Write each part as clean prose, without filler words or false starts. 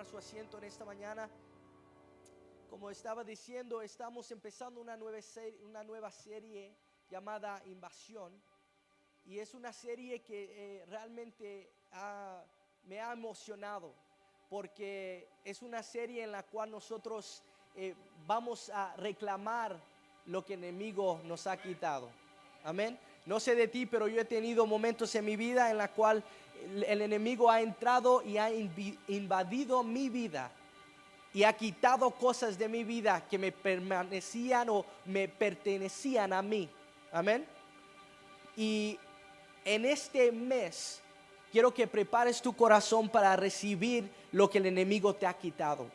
tomar su asiento en esta mañana. Como estaba diciendo, estamos empezando una nueva serie llamada Invasión. Y es una serie que realmente me ha emocionado, porque es una serie en la cual nosotros vamos a reclamar lo que el enemigo nos ha quitado. Amén. No sé de ti, pero yo he tenido momentos en mi vida en la cual el enemigo ha entrado y ha invadido mi vida y ha quitado cosas de mi vida que me permanecían o me pertenecían a mí. Amén. Y en este mes quiero que prepares tu corazón para recibir lo que el enemigo te ha quitado.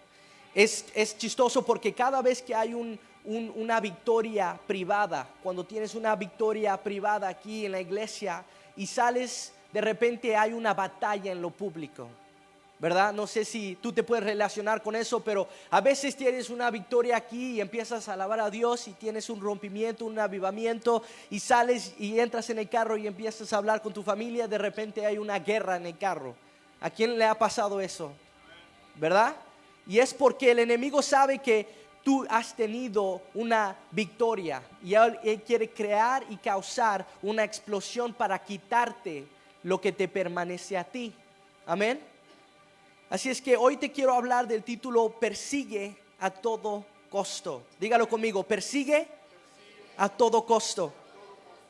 Es chistoso porque cada vez que hay una victoria privada, cuando tienes una victoria privada aquí en la iglesia y sales, de repente hay una batalla en lo público, ¿verdad? No sé si tú te puedes relacionar con eso, pero a veces tienes una victoria aquí y empiezas a alabar a Dios y tienes un rompimiento, un avivamiento y sales y entras en el carro y empiezas a hablar con tu familia, de repente hay una guerra en el carro. ¿A quién le ha pasado eso? ¿Verdad? Y es porque el enemigo sabe que tú has tenido una victoria y él quiere crear y causar una explosión para quitarte lo que te permanece a ti. Amén. Así es que hoy te quiero hablar del título Persigue a todo costo. Dígalo conmigo, persigue a todo costo.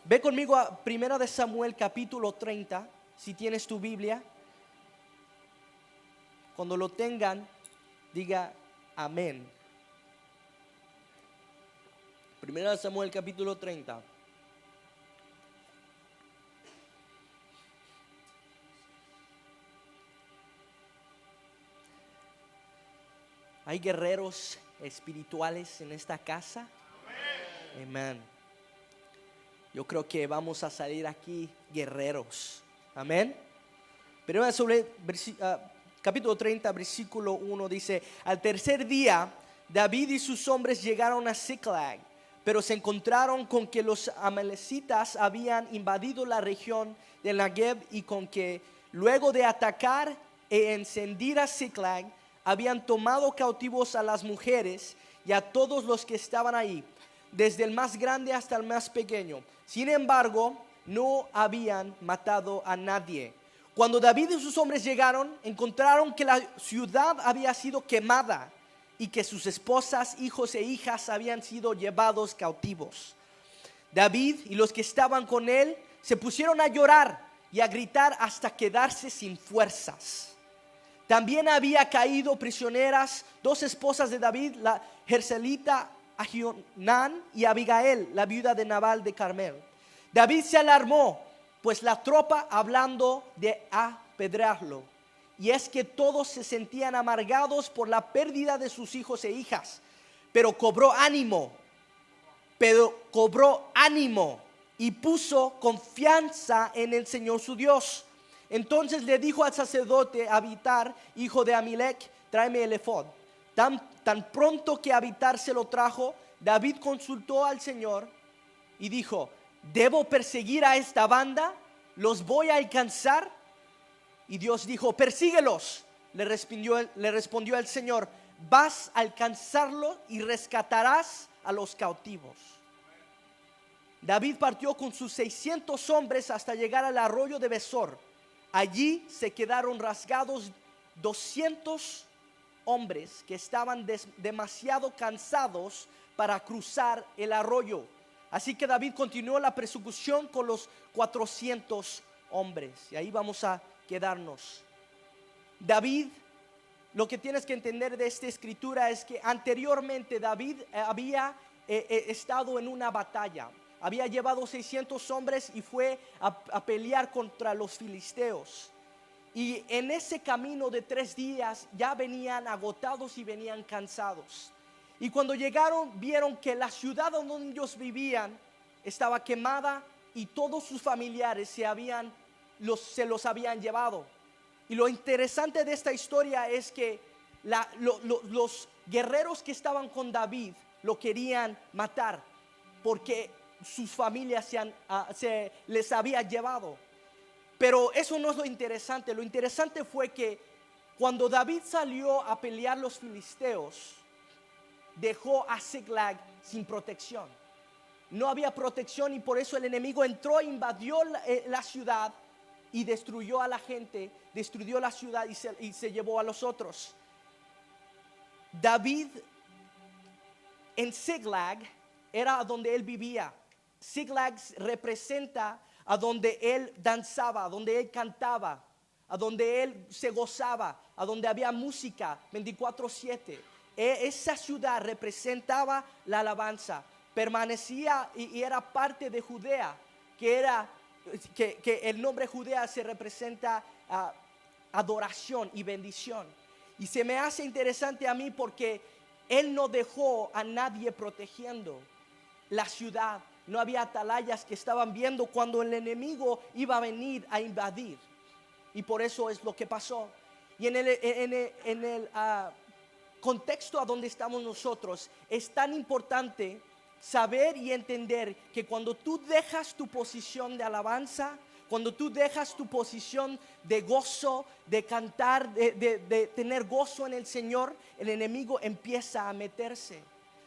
Ve conmigo a 1 de Samuel capítulo 30, si tienes tu Biblia. Cuando lo tengan, diga amén. 1 de Samuel capítulo 30. ¿Hay guerreros espirituales en esta casa? Amén. Yo creo que vamos a salir aquí guerreros. Amén. Pero sobre capítulo 30, versículo 1 dice: al tercer día, David y sus hombres llegaron a Ziklag, pero se encontraron con que los amalecitas habían invadido la región de Negev y con que luego de atacar e incendiar a Ziklag, habían tomado cautivos a las mujeres y a todos los que estaban ahí, desde el más grande hasta el más pequeño. Sin embargo, no habían matado a nadie. Cuando David y sus hombres llegaron, encontraron que la ciudad había sido quemada y que sus esposas, hijos e hijas habían sido llevados cautivos. David y los que estaban con él se pusieron a llorar y a gritar hasta quedarse sin fuerzas. También había caído prisioneras 2 esposas de David, la Jerselita Ahionán y Abigail, la viuda de Nabal de Carmel. David se alarmó, pues la tropa hablando de apedrearlo. Y es que todos se sentían amargados por la pérdida de sus hijos e hijas. Pero cobró ánimo y puso confianza en el Señor su Dios. Entonces le dijo al sacerdote Abiatar, hijo de Amilec: tráeme el efod. Tan pronto que Abiatar se lo trajo, David consultó al Señor y dijo: ¿debo perseguir a esta banda? ¿Los voy a alcanzar? Y Dios dijo: persíguelos. Le respondió el Señor: vas a alcanzarlo y rescatarás a los cautivos. David partió con sus 600 hombres hasta llegar al arroyo de Besor. Allí se quedaron rasgados 200 hombres que estaban demasiado cansados para cruzar el arroyo. Así que David continuó la persecución con los 400 hombres. Y ahí vamos a quedarnos. David, lo que tienes que entender de esta escritura es que anteriormente David había estado en una batalla. Había llevado 600 hombres y fue a pelear contra los filisteos. Y en ese camino de 3 días ya venían agotados y venían cansados. Y cuando llegaron, vieron que la ciudad donde ellos vivían estaba quemada y todos sus familiares se los habían llevado. Y lo interesante de esta historia es que los guerreros que estaban con David lo querían matar porque sus familias se les había llevado. Pero eso no es lo interesante. Lo interesante fue que Cuando David salió a pelear los filisteos, dejó a Ziklag sin protección. No había protección y por eso el enemigo entró, invadió la ciudad y destruyó a la gente, destruyó la ciudad y se llevó a los otros. David en Ziklag era donde él vivía. Ziklag representa a donde él danzaba, a donde él cantaba, a donde él se gozaba, a donde había música 24/7. Esa ciudad representaba la alabanza. Permanecía y era parte de Judea, que el nombre Judea se representa adoración y bendición. Y se me hace interesante a mí porque él no dejó a nadie protegiendo la ciudad. No había atalayas que estaban viendo cuando el enemigo iba a venir a invadir. Y por eso es lo que pasó. Y en el contexto a donde estamos nosotros, es tan importante saber y entender que cuando tú dejas tu posición de alabanza, cuando tú dejas tu posición de gozo, de cantar, de tener gozo en el Señor, el enemigo empieza a meterse.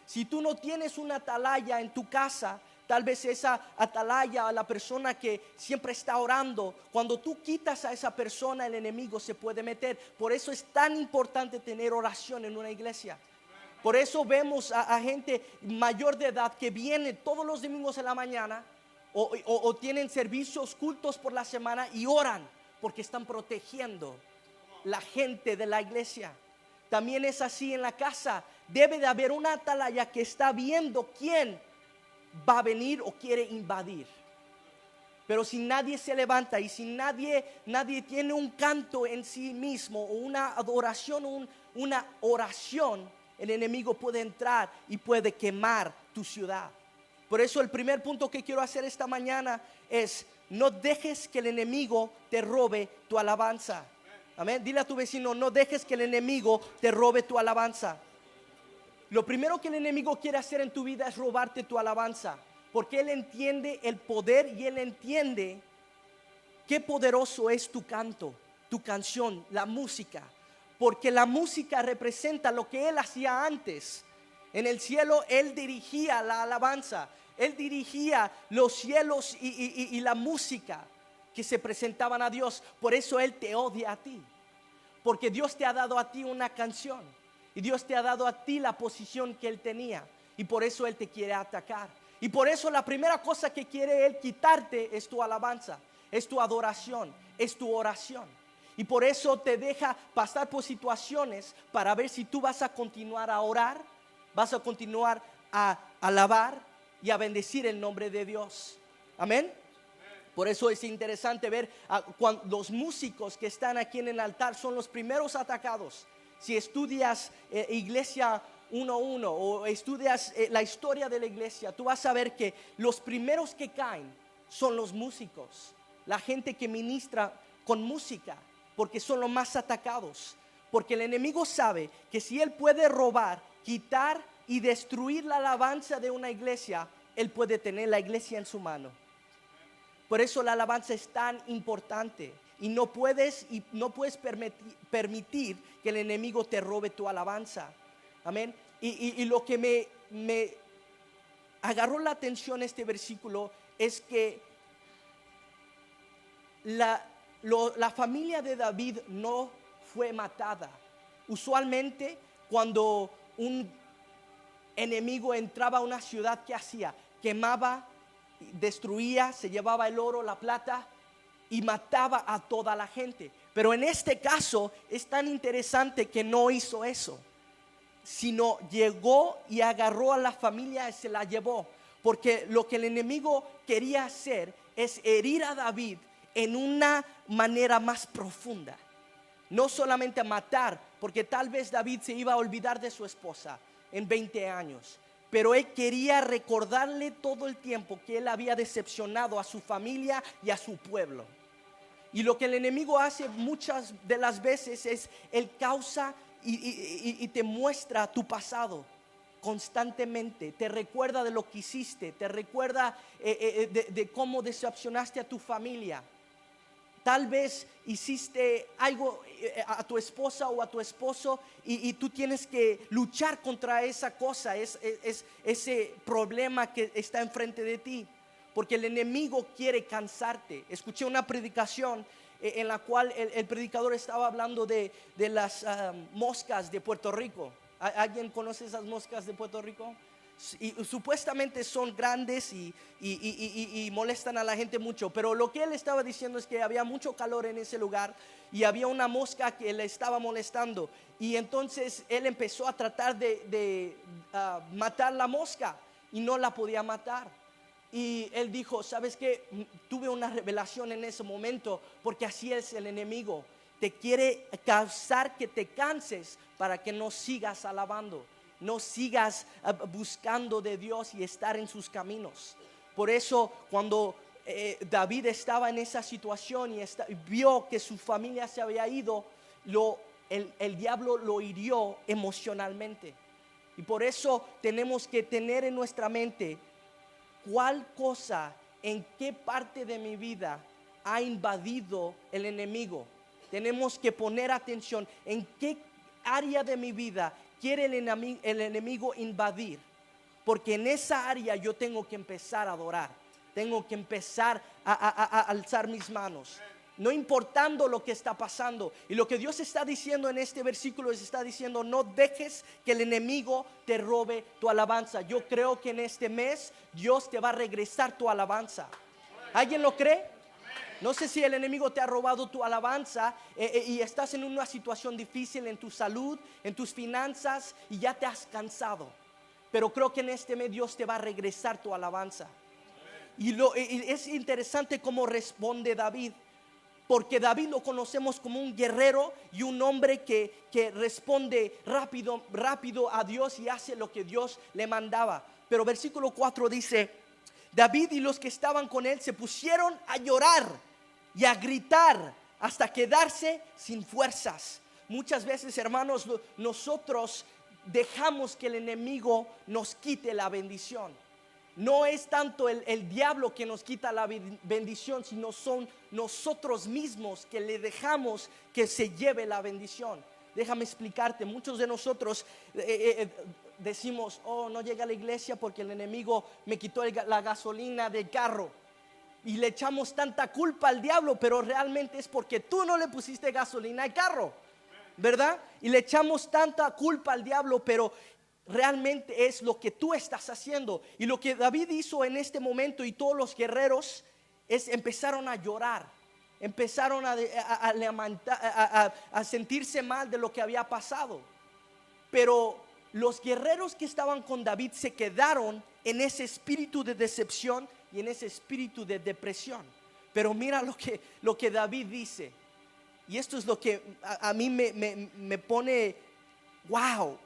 Si tú no tienes una atalaya en tu casa, tal vez esa atalaya, la persona que siempre está orando, cuando tú quitas a esa persona, el enemigo se puede meter. Por eso es tan importante tener oración en una iglesia. Por eso vemos a gente mayor de edad que viene todos los domingos en la mañana o tienen servicios, cultos por la semana y oran porque están protegiendo la gente de la iglesia. También es así en la casa. Debe de haber una atalaya que está viendo quién va a venir o quiere invadir. Pero si nadie se levanta y si nadie tiene un canto en sí mismo o una adoración, una oración, el enemigo puede entrar y puede quemar tu ciudad. Por eso el primer punto que quiero hacer esta mañana es: no dejes que el enemigo te robe tu alabanza. Amén. Dile a tu vecino: no dejes que el enemigo te robe tu alabanza. Lo primero que el enemigo quiere hacer en tu vida es robarte tu alabanza, porque él entiende el poder y él entiende qué poderoso es tu canto, tu canción, la música. Porque la música representa lo que él hacía antes. En el cielo él dirigía la alabanza, él dirigía los cielos y la música que se presentaban a Dios. Por eso él te odia a ti, porque Dios te ha dado a ti una canción y Dios te ha dado a ti la posición que él tenía, y por eso él te quiere atacar. Y por eso la primera cosa que quiere él quitarte es tu alabanza, es tu adoración, es tu oración. Y por eso te deja pasar por situaciones para ver si tú vas a continuar a orar, vas a continuar a alabar y a bendecir el nombre de Dios. Amén. Por eso es interesante ver cuando los músicos que están aquí en el altar son los primeros atacados. Si estudias Iglesia 1:1 o estudias la historia de la iglesia, tú vas a ver que los primeros que caen son los músicos, la gente que ministra con música, porque son los más atacados. Porque el enemigo sabe que si él puede robar, quitar y destruir la alabanza de una iglesia, él puede tener la iglesia en su mano. Por eso la alabanza es tan importante. Y no puedes permitir que el enemigo te robe tu alabanza. Amén. Y lo que me agarró la atención este versículo es que la familia de David no fue matada. Usualmente cuando un enemigo entraba a una ciudad, ¿qué hacía? Quemaba, destruía, se llevaba el oro, la plata y mataba a toda la gente. Pero en este caso es tan interesante que no hizo eso, sino llegó y agarró a la familia y se la llevó. Porque lo que el enemigo quería hacer es herir a David en una manera más profunda. No solamente matar, porque tal vez David se iba a olvidar de su esposa en 20 años. Pero él quería recordarle todo el tiempo que él había decepcionado a su familia y a su pueblo. Y lo que el enemigo hace muchas de las veces es él causa y te muestra tu pasado constantemente. Te recuerda de lo que hiciste, te recuerda de cómo decepcionaste a tu familia. tal vez hiciste algo a tu esposa o a tu esposo y tú tienes que luchar contra esa cosa, ese problema que está enfrente de ti, porque el enemigo quiere cansarte. Escuché una predicación en la cual el predicador estaba hablando de las moscas de Puerto Rico. ¿Alguien conoce esas moscas de Puerto Rico? Y supuestamente son grandes y molestan a la gente mucho, pero lo que él estaba diciendo es que había mucho calor en ese lugar y había una mosca que le estaba molestando, y entonces él empezó a tratar de matar la mosca y no la podía matar. Y él dijo, ¿sabes qué? Tuve una revelación en ese momento, porque así es el enemigo. Te quiere causar que te canses para que no sigas alabando, no sigas buscando de Dios y estar en sus caminos. Por eso cuando David estaba en esa situación y vio que su familia se había ido, el diablo lo hirió emocionalmente. Y por eso tenemos que tener en nuestra mente cuál cosa, en qué parte de mi vida ha invadido el enemigo. Tenemos que poner atención en qué área de mi vida quiere el enemigo invadir, porque en esa área yo tengo que empezar a adorar, tengo que empezar a alzar mis manos, no importando lo que está pasando. Y lo que Dios está diciendo en este versículo es, está diciendo, no dejes que el enemigo te robe tu alabanza. Yo creo que en este mes Dios te va a regresar tu alabanza. ¿Alguien lo cree? No sé si el enemigo te ha robado tu alabanza y estás en una situación difícil en tu salud, en tus finanzas, y ya te has cansado. Pero creo que en este mes Dios te va a regresar tu alabanza. Y es interesante cómo responde David, porque David lo conocemos como un guerrero y un hombre que responde rápido a Dios y hace lo que Dios le mandaba. Pero versículo 4 dice, David y los que estaban con él se pusieron a llorar y a gritar hasta quedarse sin fuerzas. Muchas veces, hermanos, nosotros dejamos que el enemigo nos quite la bendición. No es tanto el diablo que nos quita la bendición, sino son nosotros mismos que le dejamos que se lleve la bendición. Déjame explicarte, muchos de nosotros decimos, oh, no llegué a la iglesia porque el enemigo me quitó la gasolina del carro. Y le echamos tanta culpa al diablo, pero realmente es porque tú no le pusiste gasolina al carro, ¿verdad? Y le echamos tanta culpa al diablo, pero realmente es lo que tú estás haciendo. Y lo que David hizo en este momento y todos los guerreros es empezaron a llorar, empezaron a sentirse mal de lo que había pasado. Pero los guerreros que estaban con David se quedaron en ese espíritu de decepción y en ese espíritu de depresión. Pero mira lo que David dice, y esto es lo que a mí me pone wow.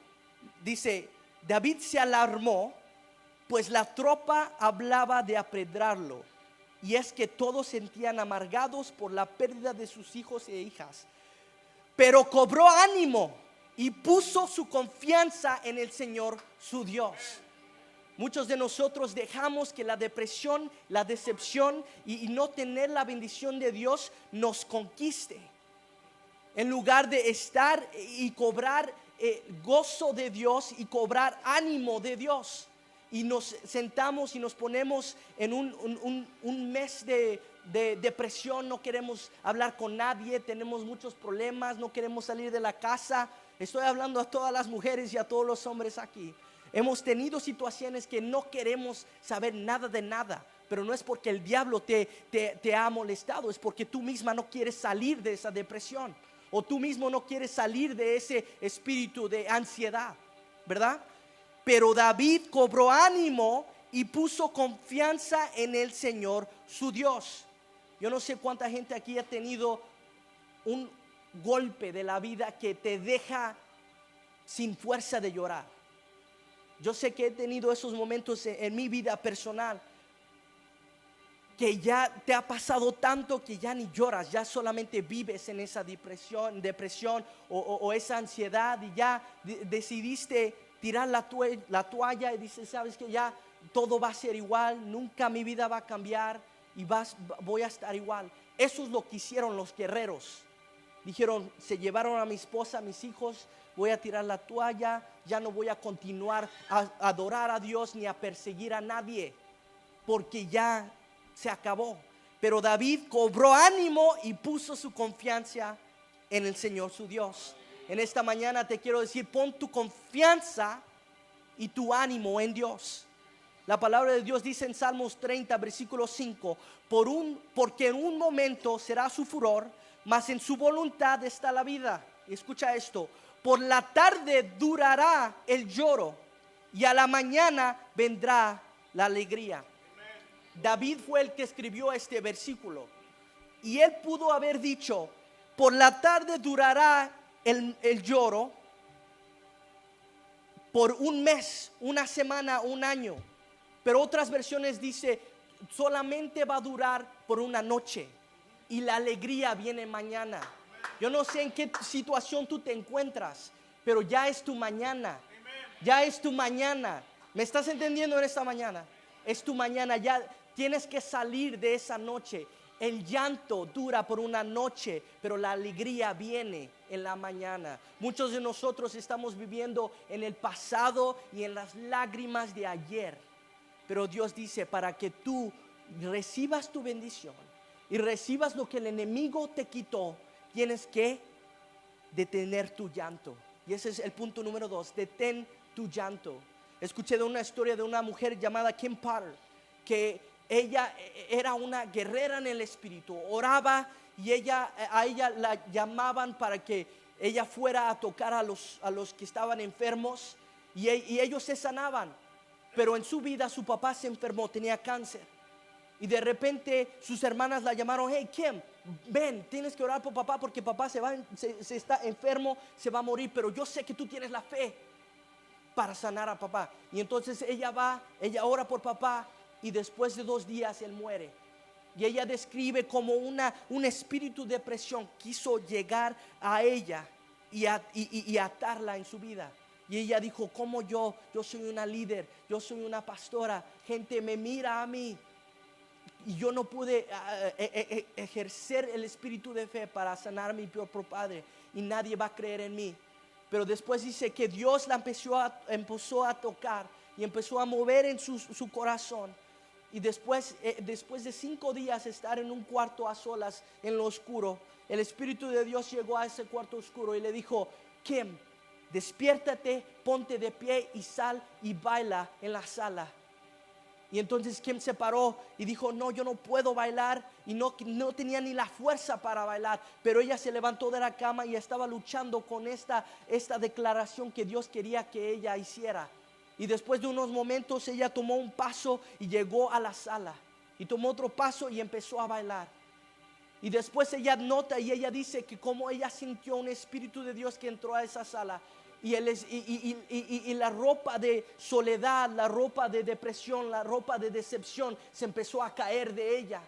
Dice, David se alarmó, pues la tropa hablaba de apedrarlo, y es que todos sentían amargados por la pérdida de sus hijos e hijas. Pero cobró ánimo y puso su confianza en el Señor su Dios. Muchos de nosotros dejamos que la depresión, la decepción y no tener la bendición de Dios nos conquiste, en lugar de estar y cobrar gozo de Dios y cobrar ánimo de Dios. Y nos sentamos y nos ponemos en un mes de depresión, no queremos hablar con nadie, tenemos muchos problemas, no queremos salir de la casa. Estoy hablando a todas las mujeres y a todos los hombres aquí. Hemos tenido situaciones que no queremos saber nada de nada, pero no es porque el diablo te ha molestado, es porque tú misma no quieres salir de esa depresión, o tú mismo no quieres salir de ese espíritu de ansiedad, ¿verdad? Pero David cobró ánimo y puso confianza en el Señor su Dios. Yo no sé cuánta gente aquí ha tenido un golpe de la vida que te deja sin fuerza de llorar. Yo sé que he tenido esos momentos en mi vida personal, que ya te ha pasado tanto que ya ni lloras, ya solamente vives en esa depresión o esa ansiedad, y ya decidiste tirar la toalla y dices, sabes que ya todo va a ser igual, nunca mi vida va a cambiar. y voy a estar igual. Eso es lo que hicieron los guerreros. Dijeron, se llevaron a mi esposa, a mis hijos, voy a tirar la toalla, ya no voy a continuar a adorar a Dios ni a perseguir a nadie, porque ya se acabó. Pero David cobró ánimo y puso su confianza en el Señor su Dios. En esta mañana te quiero decir, pon tu confianza y tu ánimo en Dios. La palabra de Dios dice en Salmos 30, versículo 5, porque en un momento será su furor, mas en su voluntad está la vida. Y escucha esto, por la tarde durará el lloro y a la mañana vendrá la alegría. David fue el que escribió este versículo y él pudo haber dicho, por la tarde durará el lloro, por un mes, una semana, un año. Pero otras versiones dice, solamente va a durar por una noche y la alegría viene mañana. Yo no sé en qué situación tú te encuentras, pero ya es tu mañana. Ya es tu mañana. ¿Me estás entendiendo en esta mañana? Es tu mañana, ya tienes que salir de esa noche. El llanto dura por una noche, pero la alegría viene en la mañana. Muchos de nosotros estamos viviendo en el pasado y en las lágrimas de ayer. Pero Dios dice, para que tú recibas tu bendición y recibas lo que el enemigo te quitó, tienes que detener tu llanto. Y ese es el punto número 2, detén tu llanto. Escuché de una historia de una mujer llamada Kim Potter, que ella era una guerrera en el espíritu, oraba y a ella la llamaban para que ella fuera a tocar a los que estaban enfermos y ellos se sanaban. Pero en su vida su papá se enfermó, tenía cáncer. Y de repente sus hermanas la llamaron, hey Kim, ven, tienes que orar por papá porque papá se está enfermo, se va a morir, pero yo sé que tú tienes la fe para sanar a papá. Y entonces ella ora por papá y después de 2 días él muere. Y ella describe como un espíritu de depresión quiso llegar a ella y atarla en su vida. Y ella dijo, como yo soy una líder, yo soy una pastora, gente me mira a mí y yo no pude ejercer el espíritu de fe para sanar a mi propio padre y nadie va a creer en mí. Pero después dice que Dios la empezó a tocar y empezó a mover en su corazón. Y después de 5 días estar en un cuarto a solas en lo oscuro, el Espíritu de Dios llegó a ese cuarto oscuro y le dijo, Kim, despiértate, ponte de pie y sal y baila en la sala. Y entonces Kim se paró y dijo, no, yo no puedo bailar. Y no tenía ni la fuerza para bailar. Pero ella se levantó de la cama y estaba luchando con esta declaración que Dios quería que ella hiciera. Y después de unos momentos ella tomó un paso y llegó a la sala. Y tomó otro paso y empezó a bailar. Y después ella nota y ella dice que como ella sintió un espíritu de Dios que entró a esa sala. Y la ropa de soledad, la ropa de depresión, la ropa de decepción se empezó a caer de ella.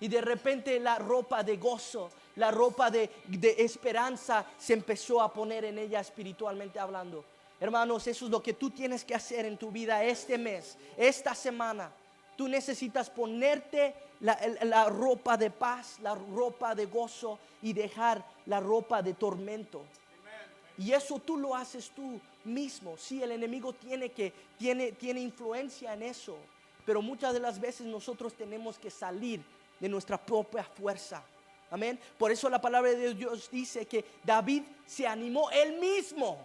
Y de repente la ropa de gozo, la ropa de esperanza se empezó a poner en ella espiritualmente hablando. Hermanos, eso es lo que tú tienes que hacer en tu vida este mes, esta semana. Tú necesitas ponerte la ropa de paz, la ropa de gozo y dejar la ropa de tormento. Y eso tú lo haces tú mismo. Sí, el enemigo tiene influencia en eso. Pero muchas de las veces nosotros tenemos que salir de nuestra propia fuerza. Amén. Por eso la palabra de Dios dice que David se animó él mismo.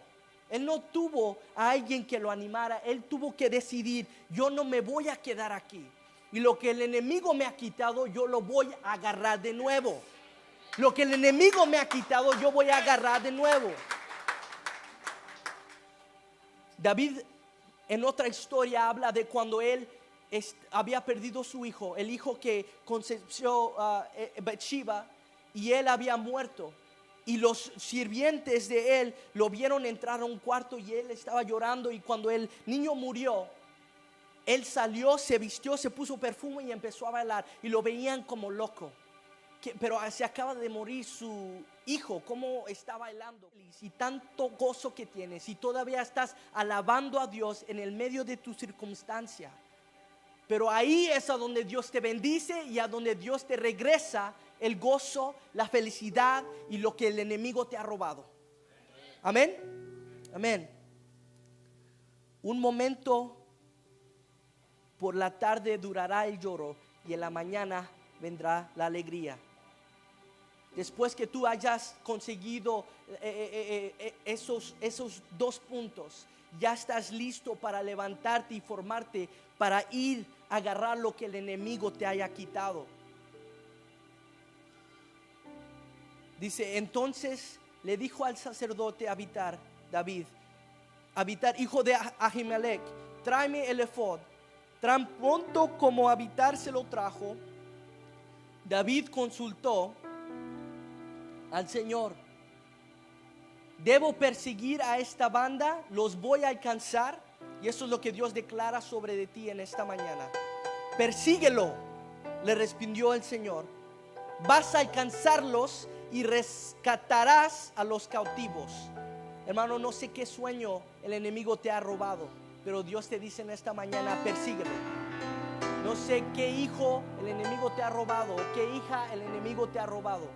Él no tuvo a alguien que lo animara. Él tuvo que decidir, yo no me voy a quedar aquí. Y lo que el enemigo me ha quitado, yo lo voy a agarrar de nuevo. Lo que el enemigo me ha quitado, yo voy a agarrar de nuevo. David en otra historia habla de cuando él había perdido su hijo, el hijo que concebió Bathsheba, y él había muerto. Y los sirvientes de él lo vieron entrar a un cuarto y él estaba llorando. Y cuando el niño murió, él salió, se vistió, se puso perfume y empezó a bailar. Y lo veían como loco. Pero se acaba de morir su hijo, ¿cómo está bailando? Y tanto gozo que tienes y todavía estás alabando a Dios en el medio de tu circunstancia. Pero ahí es a donde Dios te bendice y a donde Dios te regresa el gozo, la felicidad y lo que el enemigo te ha robado. Amén. Amén. Un momento por la tarde durará el lloro y en la mañana vendrá la alegría. Después que tú hayas conseguido esos 2 puntos, ya estás listo para levantarte y formarte para ir a agarrar lo que el enemigo te haya quitado. Dice, entonces le dijo al sacerdote David, hijo de Ahimelech, tráeme el efod. Tan pronto como Abiatar se lo trajo, David consultó al Señor. ¿Debo perseguir a esta banda? ¿Los voy a alcanzar? Y eso es lo que Dios declara sobre de ti en esta mañana. Persíguelo, le respondió el Señor. Vas a alcanzarlos y rescatarás a los cautivos. Hermano, no sé qué sueño el enemigo te ha robado, pero Dios te dice en esta mañana, persíguelo. No sé qué hijo el enemigo te ha robado o qué hija el enemigo te ha robado,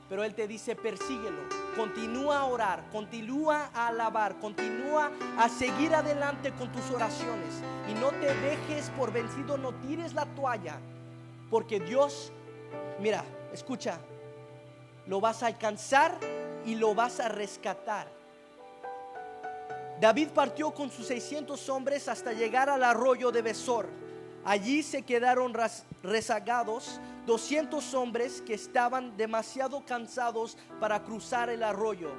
pero Él te dice, persíguelo. Continúa a orar, continúa a alabar, continúa a seguir adelante con tus oraciones y no te dejes por vencido, no tires la toalla, porque Dios, mira, escucha, lo vas a alcanzar y lo vas a rescatar. David partió con sus 600 hombres hasta llegar al arroyo de Besor. Allí se quedaron rezagados 200 hombres que estaban demasiado cansados para cruzar el arroyo.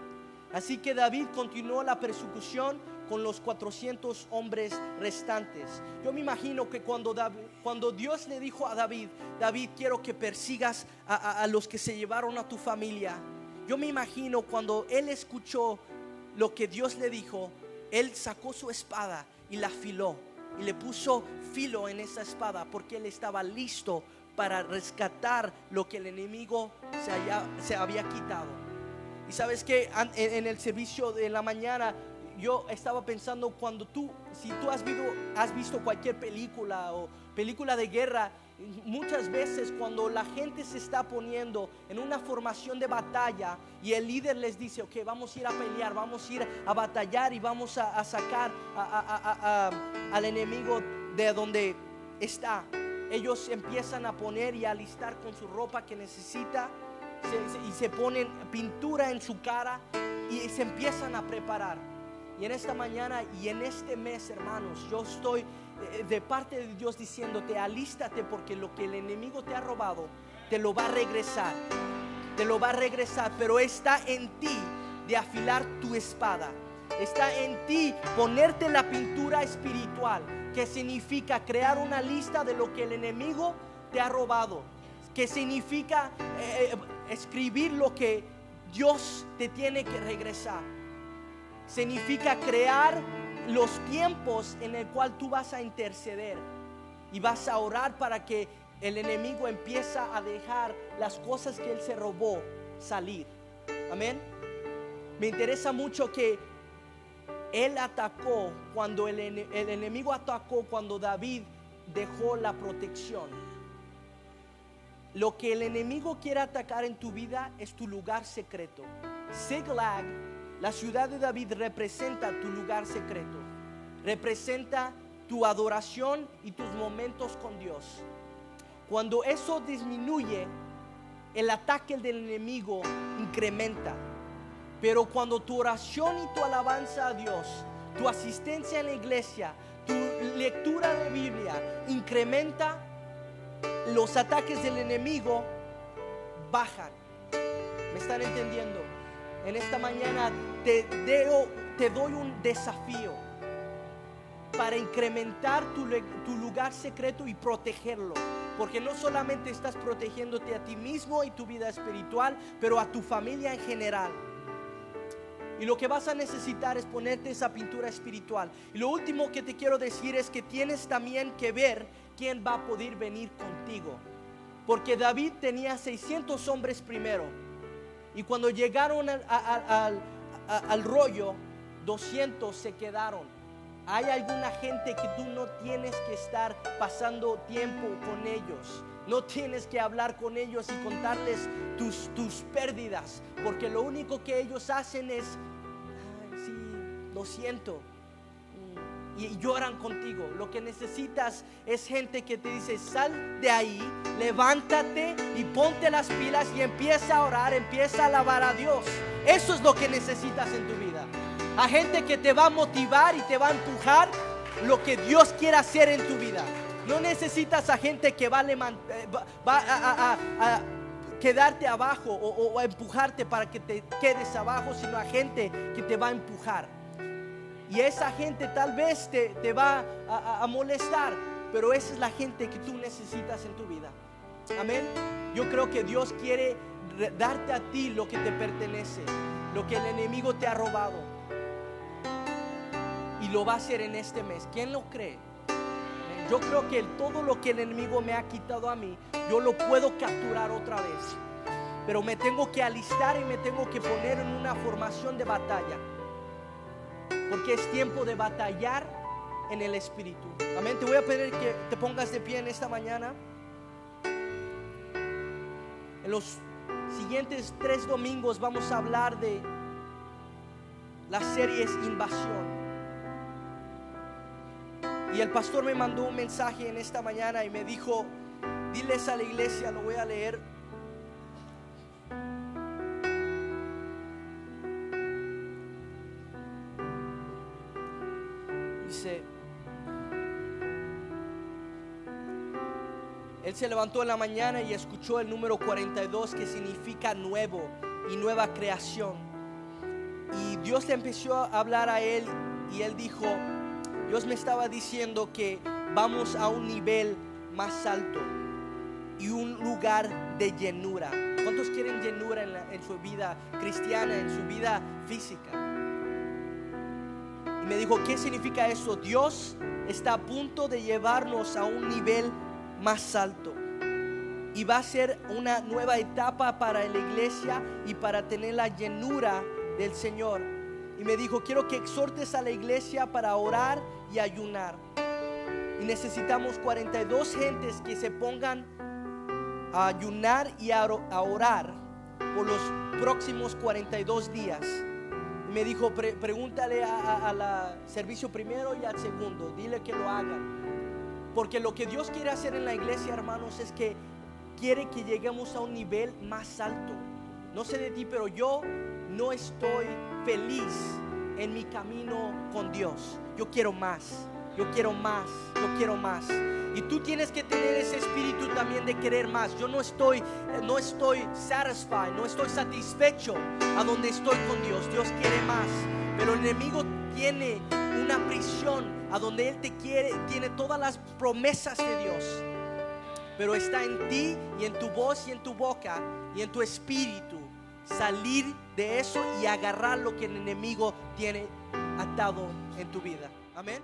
Así que David continuó la persecución con los 400 hombres restantes. Yo me imagino que cuando Dios le dijo a David, quiero que persigas a los que se llevaron a tu familia. Yo me imagino cuando él escuchó lo que Dios le dijo, él sacó su espada y la afiló y le puso filo en esa espada, porque él estaba listo para rescatar lo que el enemigo se había quitado. Y sabes que en el servicio de la mañana yo estaba pensando, si tú has visto cualquier película o película de guerra, muchas veces cuando la gente se está poniendo en una formación de batalla y el líder les dice, ok, vamos a ir a pelear, vamos a ir a batallar y vamos a sacar al enemigo de donde está, ellos empiezan a poner y a alistar con su ropa que necesita y se ponen pintura en su cara y se empiezan a preparar. Y en esta mañana y en este mes, hermanos, yo estoy de parte de Dios diciéndote, alístate, porque lo que el enemigo te ha robado te lo va a regresar. Te lo va a regresar, pero está en ti de afilar tu espada. Está en ti ponerte la pintura espiritual, que significa crear una lista de lo que el enemigo te ha robado, que significa escribir lo que Dios te tiene que regresar. Significa crear los tiempos en el cual tú vas a interceder y vas a orar para que el enemigo empiece a dejar las cosas que él se robó salir. Amén. Me interesa mucho que él atacó cuando el enemigo atacó cuando David dejó la protección. Lo que el enemigo quiere atacar en tu vida es tu lugar secreto. Ziklag, la ciudad de David, representa tu lugar secreto. Representa tu adoración y tus momentos con Dios. Cuando eso disminuye, el ataque del enemigo incrementa. Pero cuando tu oración y tu alabanza a Dios, tu asistencia en la iglesia, tu lectura de Biblia incrementa, los ataques del enemigo bajan. ¿Me están entendiendo? En esta mañana te doy un desafío para incrementar tu lugar secreto y protegerlo, porque no solamente estás protegiéndote a ti mismo y tu vida espiritual, pero a tu familia en general. Y lo que vas a necesitar es ponerte esa pintura espiritual. Y lo último que te quiero decir es que tienes también que ver quién va a poder venir contigo, porque David tenía 600 hombres primero, y cuando llegaron al rollo, 200 se quedaron. Hay alguna gente que tú no tienes que estar pasando tiempo con ellos. No tienes que hablar con ellos y contarles tus pérdidas, porque lo único que ellos hacen es, ay, sí, lo siento, y lloran contigo. Lo que necesitas es gente que te dice: sal de ahí, levántate y ponte las pilas y empieza a orar, empieza a alabar a Dios. Eso es lo que necesitas en tu vida. A gente que te va a motivar y te va a empujar lo que Dios quiere hacer en tu vida. No necesitas a gente que va a quedarte abajo o a empujarte para que te quedes abajo, sino a gente que te va a empujar. Y esa gente tal vez te va a molestar, pero esa es la gente que tú necesitas en tu vida. Amén. Yo creo que Dios quiere darte a ti lo que te pertenece, lo que el enemigo te ha robado, y lo va a hacer en este mes. ¿Quién lo cree? Yo creo que todo lo que el enemigo me ha quitado a mí, yo lo puedo capturar otra vez, pero me tengo que alistar y me tengo que poner en una formación de batalla, porque es tiempo de batallar en el Espíritu. Amén. Te voy a pedir que te pongas de pie en esta mañana. En los siguientes 3 domingos vamos a hablar de las series Invasión. Y el pastor me mandó un mensaje en esta mañana y me dijo: diles a la iglesia, lo voy a leer. Dice: él se levantó en la mañana y escuchó el número 42, que significa nuevo y nueva creación. Y Dios le empezó a hablar a él y él dijo: Dios me estaba diciendo que vamos a un nivel más alto y un lugar de llenura. ¿Cuántos quieren llenura en su vida cristiana, en su vida física? Y me dijo: ¿qué significa eso? Dios está a punto de llevarnos a un nivel más alto, y va a ser una nueva etapa para la iglesia y para tener la llenura del Señor. Y me dijo: quiero que exhortes a la iglesia para orar y ayunar. Y necesitamos 42 gentes que se pongan a ayunar y a orar por los próximos 42 días. Y me dijo: pregúntale a la servicio primero y al segundo, dile que lo hagan. Porque lo que Dios quiere hacer en la iglesia, hermanos, es que quiere que lleguemos a un nivel más alto. No sé de ti, pero yo no estoy feliz en mi camino con Dios. Yo quiero más, yo quiero más, yo quiero más. Y tú tienes que tener ese espíritu también de querer más. Yo no estoy satisfied, no estoy satisfecho a donde estoy con Dios. Dios quiere más, pero el enemigo tiene una prisión a donde él te quiere, tiene todas las promesas de Dios, pero está en ti y en tu voz y en tu boca y en tu espíritu salir de eso y agarrar lo que el enemigo tiene atado en tu vida. Amén.